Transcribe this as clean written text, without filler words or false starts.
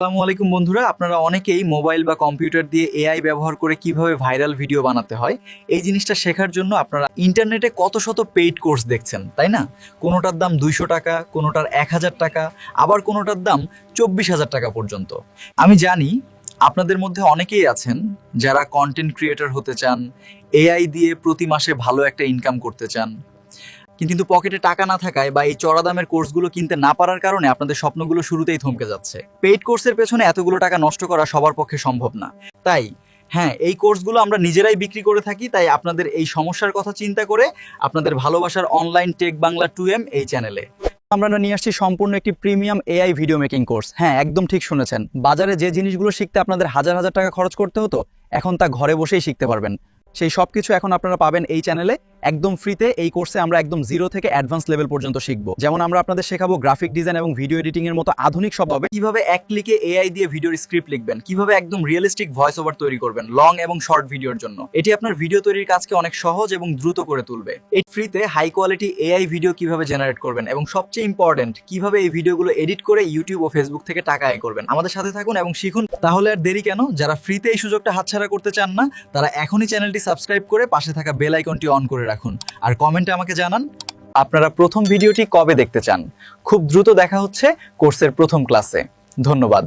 আসসালামু আলাইকুম বন্ধুরা, আপনারা অনেকেই মোবাইল বা কম্পিউটার দিয়ে এআই ব্যবহার করে কিভাবে ভাইরাল ভিডিও বানাতে হয় এই জিনিসটা শেখার জন্য আপনারা ইন্টারনেটে কত শত পেইড কোর্স দেখছেন, তাই না? কোনোটার দাম 200 টাকা, কোনোটার 1000 টাকা, আবার কোনোটার দাম 24,000 টাকা পর্যন্ত। আমি জানি আপনাদের মধ্যে অনেকেই আছেন যারা কন্টেন্ট ক্রিয়েটর হতে চান, এআই দিয়ে প্রতি মাসে ভালো একটা ইনকাম করতে চান, কিন্তু পকেটে টাকা না থাকায় বা এই চড়া দামের কোর্সগুলো কিনতে না পারার কারণে আপনাদের স্বপ্নগুলো শুরুতেই থমকে যাচ্ছে। পেইড কোর্সের পেছনে এতগুলো টাকা নষ্ট করা সবার পক্ষে সম্ভব না। তাই হ্যাঁ, এই কোর্সগুলো আমরা নিজেরাই বিক্রি করে থাকি। তাই আপনাদের এই সমস্যার কথা চিন্তা করে আপনাদের ভালোবাসার অনলাইন টেক বাংলা 2M এই চ্যানেলে আমরা নিয়ে আসছি সম্পূর্ণ একটি premium AI video making course. হ্যাঁ, একদম ঠিক শুনেছেন। বাজারে যে জিনিসগুলো শিখতে আপনাদের হাজার হাজার টাকা খরচ করতে হতো, এখন তা ঘরে বসেই শিখতে পারবেন। সেই সব কিছু এখন আপনারা পাবেন এই চ্যানেলে একদম ফ্রিতে। এই কোর্সে আমরা একদম জিরো থেকে অ্যাডভান্স লেভেল পর্যন্ত শিখবো। যেমন আমরা আপনাদের শেখাবো গ্রাফিক ডিজাইন এবং ভিডিও এডিটিং এর মতো আধুনিক সবভাবে কিভাবে এক ক্লিকে এআই দিয়ে ভিডিওর স্ক্রিপ্ট লিখবেন, কিভাবে একদম রিয়েলিস্টিক ভয়েস ওভার তৈরি করবেন লং এবং শর্ট ভিডিওর জন্য। এটি আপনার ভিডিও তৈরির কাজকে অনেক সহজ এবং দ্রুত করে তুলবে। এই ফ্রিতে হাই কোয়ালিটি এআই ভিডিও কিভাবে জেনারেট করবেন এবং সবচেয়ে ইম্পর্টেন্ট কিভাবে এই ভিডিওগুলো এডিট করে ইউটিউব ও ফেসবুক থেকে টাকা আয় করবেন। আমাদের সাথে থাকুন এবং শিখুন। তাহলে আর দেরি কেন? যারা ফ্রিতে এই সুযোগটা হাতছাড়া করতে চান না, তারা এখনই চ্যানেলটি সাবস্ক্রাইব করে পাশে থাকা বেল আইকনটি অন করে রাখুন। আর কমেন্টে আমাকে জানান আপনারা প্রথম ভিডিওটি কবে দেখতে চান। খুব দ্রুত দেখা হচ্ছে কোর্সের প্রথম ক্লাসে। ধন্যবাদ।